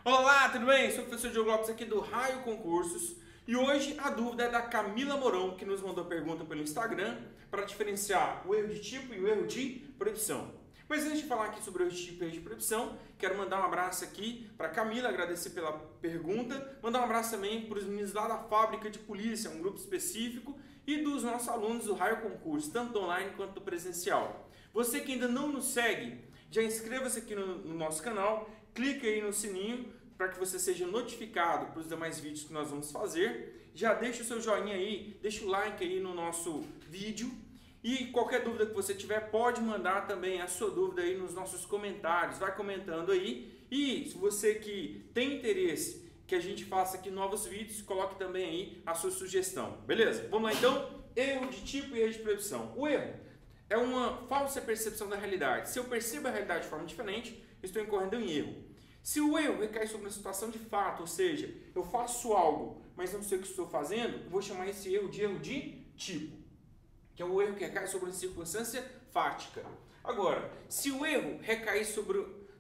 Olá, tudo bem? Sou o professor Diogo Lopes aqui do Raio Concursos e hoje a dúvida é da Camila Mourão, que nos mandou pergunta pelo Instagram para diferenciar o erro de tipo e o erro de proibição. Mas antes de falar aqui sobre o erro de tipo e erro de proibição, quero mandar um abraço aqui para a Camila, agradecer pela pergunta, mandar um abraço também para os meninos lá da Fábrica de Polícia, um grupo específico, e dos nossos alunos do Raio Concurso, tanto do online quanto do presencial. Você que ainda não nos segue, já inscreva-se aqui no nosso canal, clique aí no sininho para que você seja notificado para os demais vídeos que nós vamos fazer. Já deixa o seu joinha aí, deixa o like aí no nosso vídeo. E qualquer dúvida que você tiver, pode mandar também a sua dúvida aí nos nossos comentários. Vai comentando aí. E se você que tem interesse que a gente faça aqui novos vídeos, coloque também aí a sua sugestão. Beleza? Vamos lá então. Erro de tipo e erro de proibição. O erro é uma falsa percepção da realidade. Se eu percebo a realidade de forma diferente, estou incorrendo em erro. Se o erro recai sobre uma situação de fato, ou seja, eu faço algo, mas não sei o que estou fazendo, eu vou chamar esse erro de tipo, que é o erro que recai sobre uma circunstância fática. Agora, se o erro recai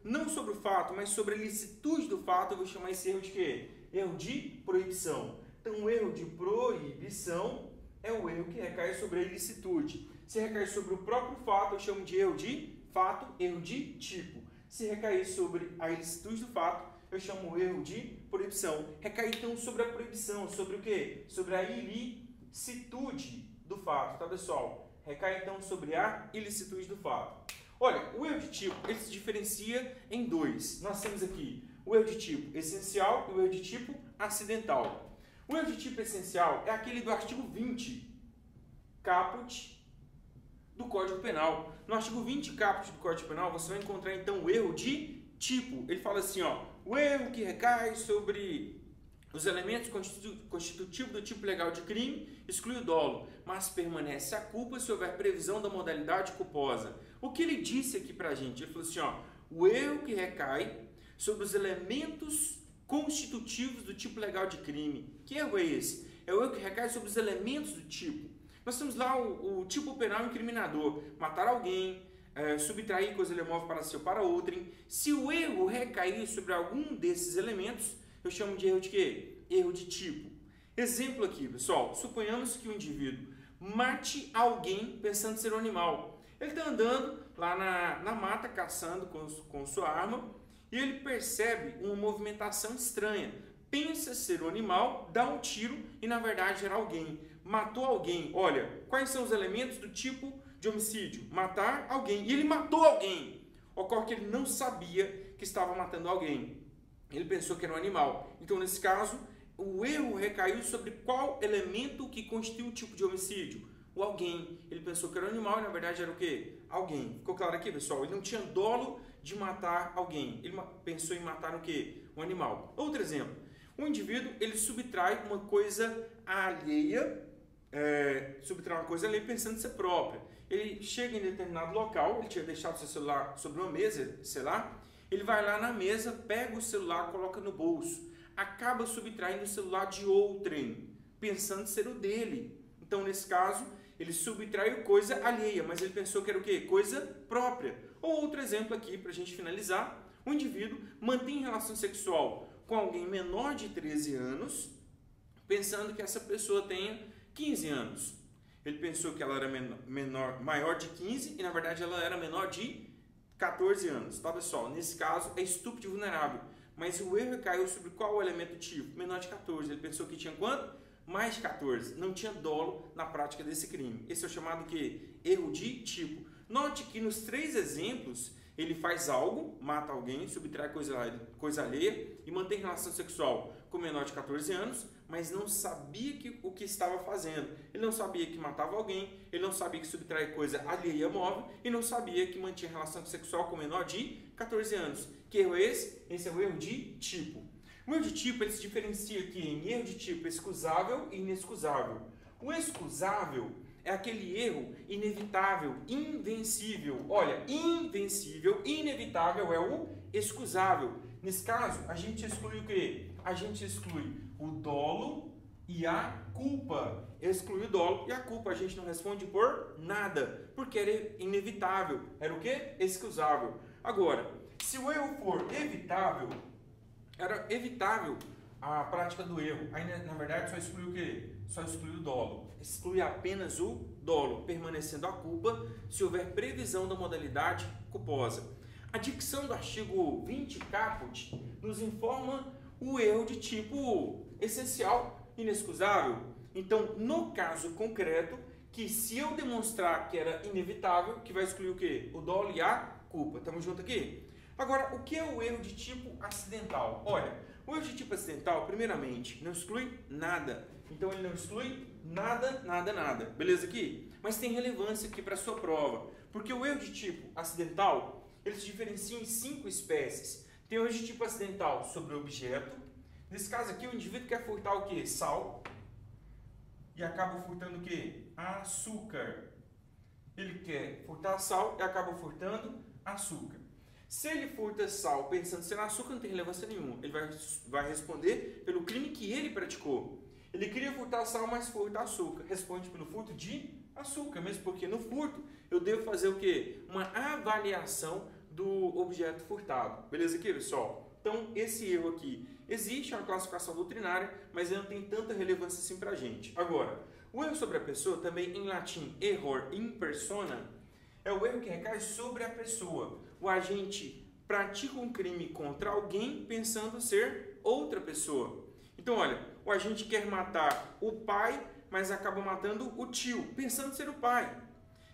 não sobre o fato, mas sobre a ilicitude do fato, eu vou chamar esse erro de quê? Erro de proibição. Então, o erro de proibição é o erro que recai sobre a ilicitude. Se recai sobre o próprio fato, eu chamo de erro de fato, erro de tipo. Se recair sobre a ilicitude do fato, eu chamo o erro de proibição. Recai então sobre a proibição, sobre o quê? Sobre a ilicitude do fato, tá pessoal? Recai então sobre a ilicitude do fato. Olha, o erro de tipo, ele se diferencia em dois. Nós temos aqui o erro de tipo essencial e o erro de tipo acidental. O erro de tipo essencial é aquele do artigo 20, caput do Código Penal. No artigo 20 caput do Código Penal, você vai encontrar então o erro de tipo. Ele fala assim, ó, o erro que recai sobre os elementos constitutivos do tipo legal de crime exclui o dolo, mas permanece a culpa se houver previsão da modalidade culposa. O que ele disse aqui pra gente? Ele falou assim, ó, o erro que recai sobre os elementos constitutivos do tipo legal de crime. Que erro é esse? É o erro que recai sobre os elementos do tipo. Nós temos lá o tipo penal incriminador, matar alguém, subtrair coisa móvel para si ou para outrem. Se o erro recair sobre algum desses elementos, eu chamo de erro de quê? Erro de tipo. Exemplo aqui, pessoal, suponhamos que o indivíduo mate alguém pensando ser um animal. Ele está andando lá na mata, caçando com sua arma, e ele percebe uma movimentação estranha. Pensa ser um animal, dá um tiro e na verdade era alguém. Matou alguém. Olha, quais são os elementos do tipo de homicídio? Matar alguém. E ele matou alguém. Ocorre que ele não sabia que estava matando alguém. Ele pensou que era um animal. Então, nesse caso, o erro recaiu sobre qual elemento que constitui o tipo de homicídio? O alguém. Ele pensou que era um animal e na verdade era o quê? Alguém. Ficou claro aqui, pessoal? Ele não tinha dolo de matar alguém. Ele pensou em matar o quê? Um animal. Outro exemplo. Um indivíduo, ele subtrai uma coisa alheia, pensando em ser própria. Ele chega em determinado local, ele tinha deixado seu celular sobre uma mesa, sei lá, ele vai lá na mesa, pega o celular, coloca no bolso, acaba subtraindo o celular de outrem, pensando ser o dele. Então, nesse caso, ele subtraiu coisa alheia, mas ele pensou que era o quê? Coisa própria. Ou outro exemplo aqui, para a gente finalizar, um indivíduo mantém relação sexual com alguém menor de 13 anos, pensando que essa pessoa tenha 15 anos. Ele pensou que ela era maior de 15 e na verdade ela era menor de 14 anos, tá pessoal? Nesse caso é estupro vulnerável, mas o erro caiu sobre qual elemento tipo? Menor de 14. Ele pensou que tinha quanto? Mais de 14. Não tinha dolo na prática desse crime. Esse é o chamado que erro de tipo. Note que nos três exemplos ele faz algo, mata alguém, subtrai coisa alheia e mantém relação sexual com menor de 14 anos, mas não sabia o que estava fazendo. Ele não sabia que matava alguém, ele não sabia que subtrai coisa alheia móvel e não sabia que mantinha relação sexual com menor de 14 anos. Que erro é esse? Esse é o erro de tipo. O erro de tipo ele se diferencia aqui em erro de tipo excusável e inexcusável. O excusável é aquele erro inevitável, invencível. Olha, invencível, inevitável é o excusável. Nesse caso, a gente exclui o quê? A gente exclui o dolo e a culpa. Exclui o dolo e a culpa. A gente não responde por nada, porque era inevitável. Era o quê? Excusável. Agora, se o erro for evitável, era evitável a prática do erro. Aí, na verdade, só exclui o quê? Só exclui o dolo. Exclui apenas o dolo, permanecendo a culpa se houver previsão da modalidade culposa. A dicção do artigo 20 caput nos informa o erro de tipo essencial, inexcusável. Então, no caso concreto, que se eu demonstrar que era inevitável, que vai excluir o quê? O dolo e a culpa. Estamos juntos aqui? Agora, o que é o erro de tipo acidental? Olha, o erro de tipo acidental, primeiramente, não exclui nada. Então, ele não exclui nada, nada, nada. Beleza aqui? Mas tem relevância aqui para a sua prova. Porque o erro de tipo acidental, ele se diferencia em 5 espécies. Tem o erro de tipo acidental sobre o objeto. Nesse caso aqui, o indivíduo quer furtar o quê? Sal. E acaba furtando o quê? Açúcar. Ele quer furtar sal e acaba furtando açúcar. Se ele furta sal pensando ser açúcar, não tem relevância nenhuma. Ele vai responder pelo crime que ele praticou. Ele queria furtar sal, mas furta açúcar. Responde pelo furto de açúcar, mesmo porque no furto eu devo fazer o quê? Uma avaliação do objeto furtado. Beleza aqui, pessoal? Então, esse erro aqui existe, é uma classificação doutrinária, mas ele não tem tanta relevância assim pra gente. Agora, o erro sobre a pessoa, também em latim error in persona, é o erro que recai sobre a pessoa. O agente pratica um crime contra alguém pensando ser outra pessoa. Então, olha, o agente quer matar o pai, mas acaba matando o tio, pensando ser o pai.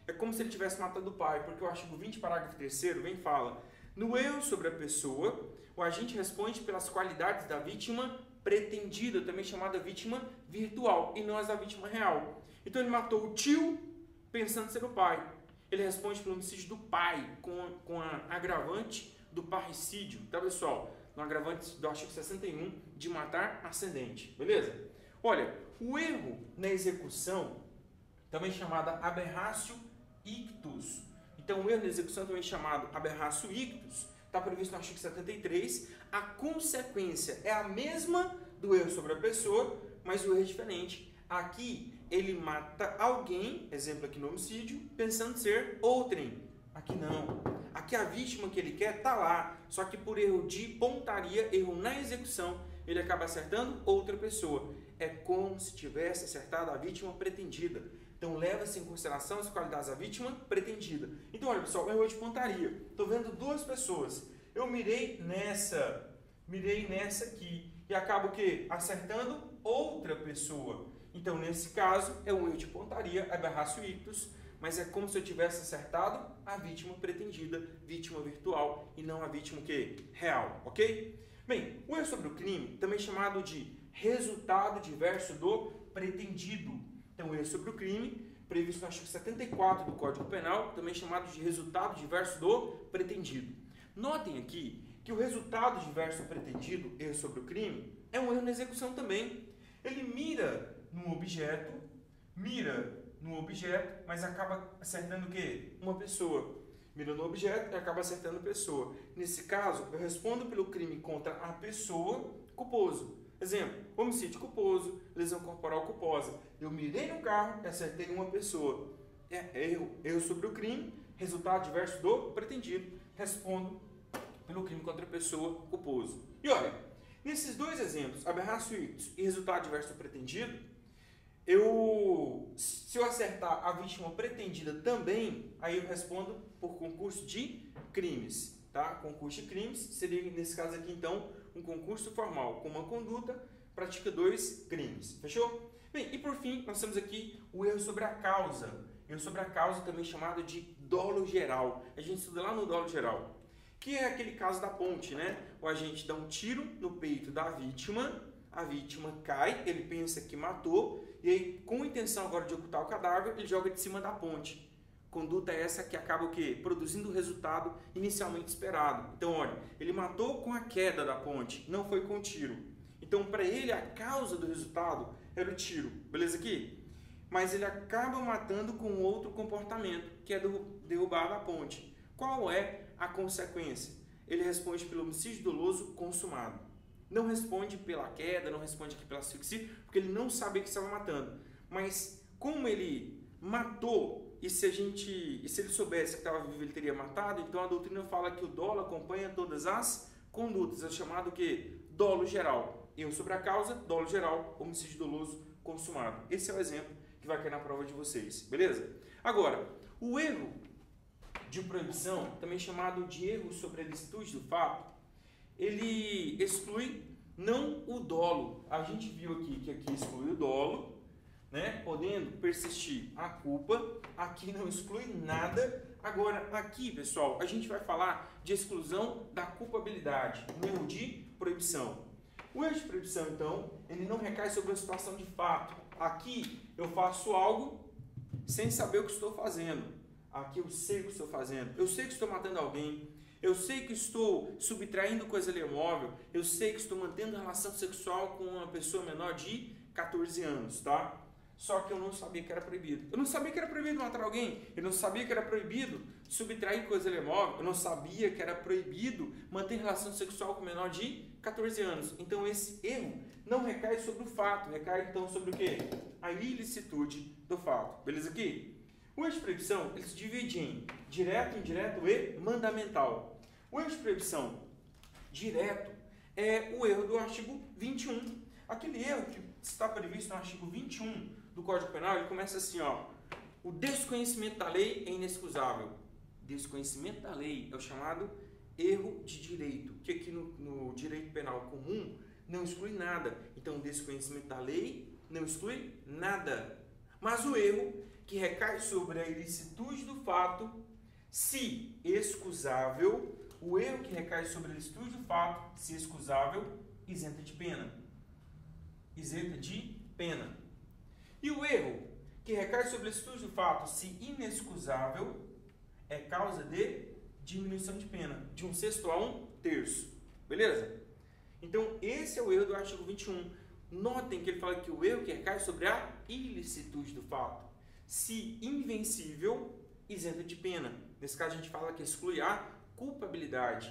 É como se ele tivesse matado o pai, porque o artigo 20, parágrafo 3º, vem e fala: no erro sobre a pessoa, o agente responde pelas qualidades da vítima pretendida, também chamada vítima virtual, e não as da vítima real. Então, ele matou o tio pensando ser o pai. Ele responde pelo homicídio do pai, com a agravante do parricídio, tá, pessoal? No agravante do artigo 61, de matar ascendente, beleza? Olha, o erro na execução, também chamada aberratio ictus. Então, o erro na execução, também chamado aberratio ictus, está previsto no artigo 73. A consequência é a mesma do erro sobre a pessoa, mas o erro é diferente. Aqui, ele mata alguém, exemplo aqui no homicídio, pensando ser outrem. Aqui não. Aqui a vítima que ele quer está lá, só que por erro de pontaria, erro na execução, ele acaba acertando outra pessoa. É como se tivesse acertado a vítima pretendida. Então, leva-se em consideração as qualidades da vítima pretendida. Então, olha, pessoal, erro de pontaria. Estou vendo duas pessoas. Eu mirei nessa aqui e acabo o quê? Acertando outra pessoa. Então, nesse caso, é um erro de pontaria, aberratio ictus, mas é como se eu tivesse acertado a vítima pretendida, vítima virtual, e não a vítima que real, ok? Bem, o erro sobre o crime, também chamado de resultado diverso do pretendido. Então, o erro sobre o crime, previsto no artigo 74 do Código Penal, também chamado de resultado diverso do pretendido. Notem aqui que o resultado diverso do pretendido, erro sobre o crime, é um erro na execução também. Ele mira no objeto, mas acaba acertando o quê? Uma pessoa. Mira no objeto e acaba acertando a pessoa. Nesse caso, eu respondo pelo crime contra a pessoa culposo. Exemplo, homicídio culposo, lesão corporal culposa. Eu mirei no carro e acertei uma pessoa. É erro sobre o crime, resultado diverso do pretendido. Respondo pelo crime contra a pessoa culposo. E olha, nesses dois exemplos, aberratio ictus e resultado diverso do pretendido, se eu acertar a vítima pretendida também, aí eu respondo por concurso de crimes, tá? Concurso de crimes seria, nesse caso aqui, então, um concurso formal com uma conduta, pratica 2 crimes, fechou? Bem, e por fim, nós temos aqui o erro sobre a causa. Erro sobre a causa, também chamado de dolo geral. A gente estuda lá no dolo geral, que é aquele caso da ponte, né? O agente dá um tiro no peito da vítima, a vítima cai, ele pensa que matou, e aí, com a intenção agora de ocultar o cadáver, ele joga de cima da ponte. Conduta essa que acaba o quê? Produzindo o resultado inicialmente esperado. Então, olha, ele matou com a queda da ponte, não foi com o tiro. Então, para ele, a causa do resultado era o tiro, beleza aqui? Mas ele acaba matando com outro comportamento, que é derrubar da ponte. Qual é a consequência? Ele responde pelo homicídio doloso consumado. Não responde pela queda, não responde aqui pela asfixia, porque ele não sabia que estava matando. Mas como ele matou, e se ele soubesse que estava vivo, ele teria matado, então a doutrina fala que o dolo acompanha todas as condutas. É chamado que dolo geral. Erro sobre a causa, dolo geral, homicídio doloso consumado. Esse é o exemplo que vai cair na prova de vocês, beleza? Agora, o erro de proibição, também chamado de erro sobre a ilicitude do fato, ele exclui não o dolo. A gente viu aqui que aqui exclui o dolo, né? Podendo persistir a culpa, aqui não exclui nada. Agora, aqui, pessoal, a gente vai falar de exclusão da culpabilidade, um erro de proibição. O erro de proibição, então, ele não recai sobre a situação de fato. Aqui eu faço algo sem saber o que estou fazendo. Aqui eu sei o que estou fazendo. Eu sei que estou matando alguém. Eu sei que estou subtraindo coisa móvel. Eu sei que estou mantendo relação sexual com uma pessoa menor de 14 anos, tá? Só que eu não sabia que era proibido. Eu não sabia que era proibido matar alguém. Eu não sabia que era proibido subtrair coisa móvel. Eu não sabia que era proibido manter relação sexual com menor de 14 anos. Então esse erro não recai sobre o fato. Recai então sobre o quê? A ilicitude do fato. Beleza aqui? O erro de proibição, ele se divide em direto, indireto e mandamental. O erro de proibição direto é o erro do artigo 21. Aquele erro que está previsto no artigo 21 do Código Penal, ele começa assim, ó. O desconhecimento da lei é inexcusável. Desconhecimento da lei é o chamado erro de direito, que aqui no direito penal comum não exclui nada. Então, o desconhecimento da lei não exclui nada. Mas o erro que recai sobre a ilicitude do fato, se excusável, o erro que recai sobre a ilicitude do fato, se excusável, isenta de pena. Isenta de pena. E o erro que recai sobre a ilicitude do fato, se inexcusável, é causa de diminuição de pena, de 1/6 a 1/3. Beleza? Então, esse é o erro do artigo 21. Notem que ele fala que o erro que recai sobre a ilicitude do fato, se invencível, isenta de pena. Nesse caso, a gente fala que exclui a culpabilidade.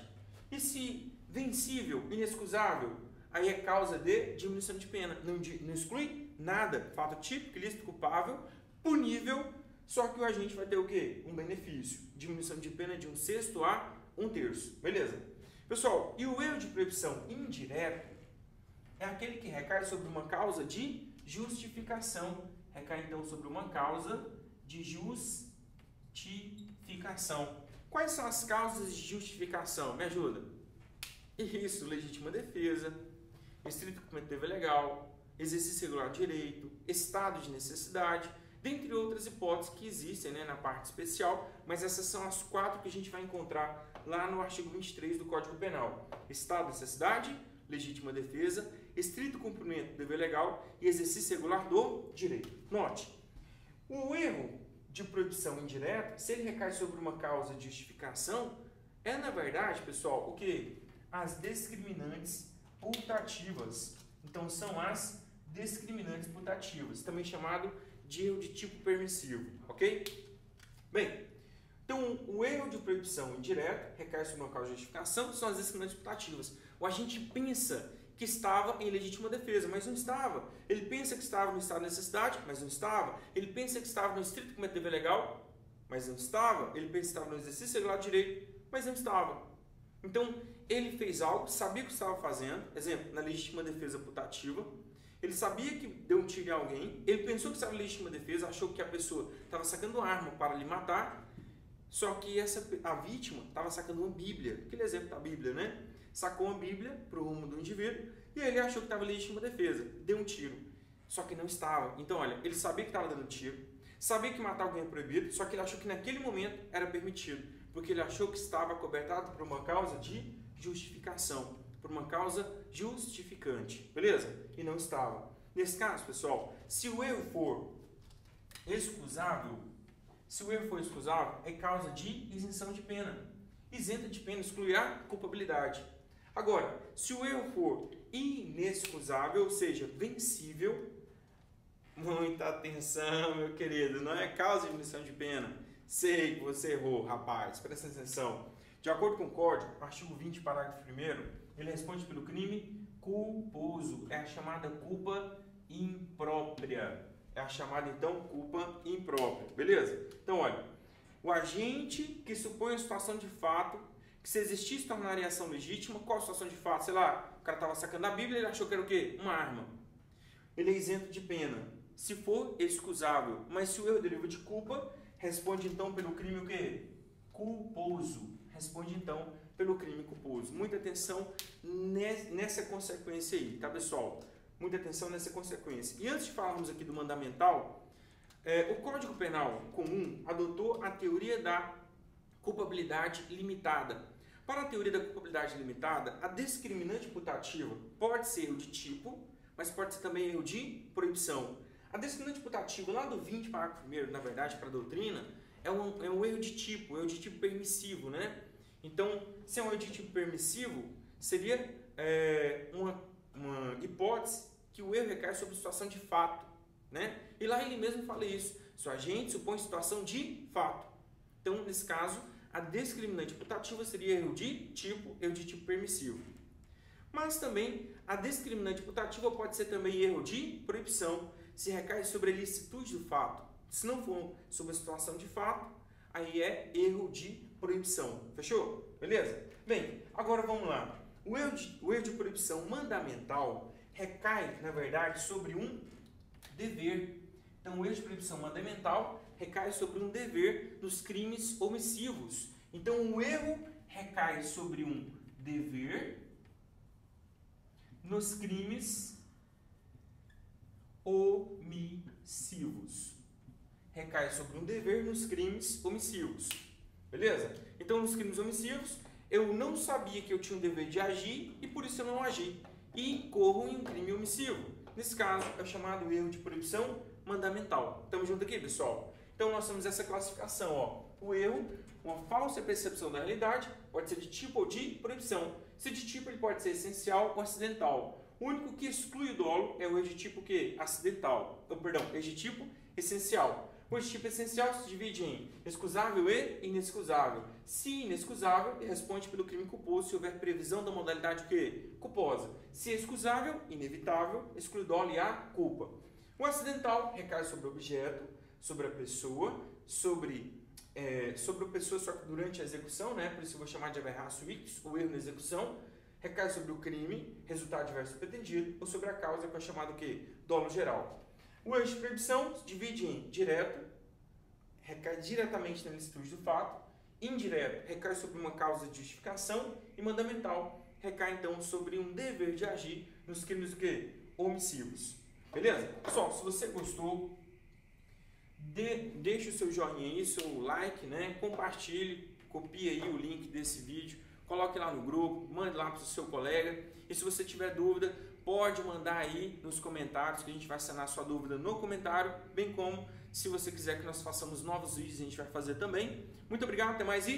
E se vencível, inexcusável, aí é causa de diminuição de pena. Não exclui nada. Fato típico, ilícito, culpável, punível, só que o agente vai ter o quê? Um benefício. Diminuição de pena de 1/6 a 1/3. Beleza? Pessoal, e o erro de proibição indireto é aquele que recai sobre uma causa de justificação. Recai, então, sobre uma causa de justificação. Quais são as causas de justificação? Me ajuda? Isso, legítima defesa, estrito cumprimento do dever legal, exercício regular de direito, estado de necessidade, dentre outras hipóteses que existem, né, na parte especial, mas essas são as 4 que a gente vai encontrar lá no artigo 23 do Código Penal. Estado de necessidade, legítima defesa, estrito cumprimento do dever legal e exercício regular do direito. Note, o erro de proibição indireta, se ele recai sobre uma causa de justificação, é na verdade, pessoal, o que? As discriminantes putativas. Então, são as discriminantes putativas, também chamado de erro de tipo permissivo, ok? Bem, então, o erro de proibição indireta recai sobre uma causa de justificação, são as discriminantes putativas. O agente pensa que estava em legítima defesa, mas não estava. Ele pensa que estava no estado de necessidade, mas não estava. Ele pensa que estava no estrito cumprimento do dever legal, mas não estava. Ele pensa que estava no exercício regular de direito, mas não estava. Então, ele fez algo, sabia o que estava fazendo, exemplo, na legítima defesa putativa, ele sabia que deu um tiro em alguém, ele pensou que estava em legítima defesa, achou que a pessoa estava sacando uma arma para lhe matar, só que a vítima estava sacando uma Bíblia, aquele exemplo da Bíblia, né? Sacou uma Bíblia para o rumo do indivíduo e ele achou que estava em legítima defesa, deu um tiro, só que não estava. Então, olha, ele sabia que estava dando tiro, sabia que matar alguém é proibido, só que ele achou que naquele momento era permitido, porque ele achou que estava cobertado por uma causa de justificação, por uma causa justificante, beleza? E não estava. Nesse caso, pessoal, se o erro for excusável, é causa de isenção de pena. Isenta de pena, exclui a culpabilidade. Agora, se o erro for inexcusável, ou seja, vencível, muita atenção, meu querido, não é causa de isenção de pena. Sei que você errou, rapaz, presta atenção. De acordo com o Código, artigo 20, parágrafo 1º, ele responde pelo crime culposo. É a chamada culpa imprópria. É a chamada, então, culpa imprópria. Beleza? Então, olha, o agente que supõe a situação de fato, que se existisse tornaria ação legítima, qual a situação de fato? Sei lá, O cara estava sacando a Bíblia, ele achou que era o quê? Uma arma. Ele é isento de pena, se for excusável. Mas se o erro deriva de culpa, responde então pelo crime o quê? Culposo. Responde então pelo crime culposo. Muita atenção nessa consequência aí, tá, pessoal? Muita atenção nessa consequência. E antes de falarmos aqui do mandamental, o Código Penal Comum adotou a teoria da culpabilidade limitada. Para a teoria da culpabilidade limitada, a discriminante putativa pode ser erro de tipo, mas pode ser também erro de proibição. A discriminante putativa, lá do 20, parágrafo 1º, na verdade, para a doutrina, é um erro de tipo permissivo, né? Então, se é um erro de tipo permissivo, seria uma hipótese que o erro recai sobre situação de fato, né? E lá ele mesmo fala isso, se o agente supõe situação de fato. Então, nesse caso, a discriminante putativa seria erro de tipo permissivo. Mas também, a discriminante putativa pode ser também erro de proibição, se recai sobre a ilicitude do fato. Se não for sobre a situação de fato, aí é erro de proibição. Fechou? Beleza? Bem, agora vamos lá. O erro de proibição mandamental recai, na verdade, sobre um dever. Então, o erro de proibição mandamental recai sobre um dever nos crimes omissivos. Então, o erro recai sobre um dever nos crimes omissivos. Recai sobre um dever nos crimes omissivos. Beleza? Então, nos crimes omissivos, eu não sabia que eu tinha um dever de agir e por isso eu não agi. E incorro em um crime omissivo. Nesse caso, é chamado erro de proibição mandamental. Estamos juntos aqui, pessoal? Então, nós temos essa classificação. Ó. O erro, uma falsa percepção da realidade, pode ser de tipo ou de proibição. Se de tipo, ele pode ser essencial ou acidental. O único que exclui o dolo é o erro de tipo que? Acidental. Erro de tipo essencial. O erro de tipo essencial se divide em excusável e inexcusável. Se inexcusável, ele responde pelo crime culposo se houver previsão da modalidade o quê? Culposa. Se é excusável, inevitável, exclui o dolo e a culpa. O acidental recai sobre o objeto, sobre a pessoa, sobre a pessoa só que durante a execução, né? Por isso eu vou chamar de aberratio ictus, o erro na execução, recai sobre o crime, resultado adverso pretendido, ou sobre a causa, que é chamado o quê? Dolo geral. O erro de proibição se divide em direto, recai diretamente na licitude do fato, indireto, recai sobre uma causa de justificação, e mandamental, recai então sobre um dever de agir nos crimes do quê? Omissivos. Beleza? Pessoal, se você gostou, deixe o seu joinha aí, seu like, né? Compartilhe, copie aí o link desse vídeo, coloque lá no grupo, mande lá para o seu colega. E se você tiver dúvida, pode mandar aí nos comentários, que a gente vai sanar a sua dúvida no comentário, bem como se você quiser que nós façamos novos vídeos, a gente vai fazer também. Muito obrigado, até mais e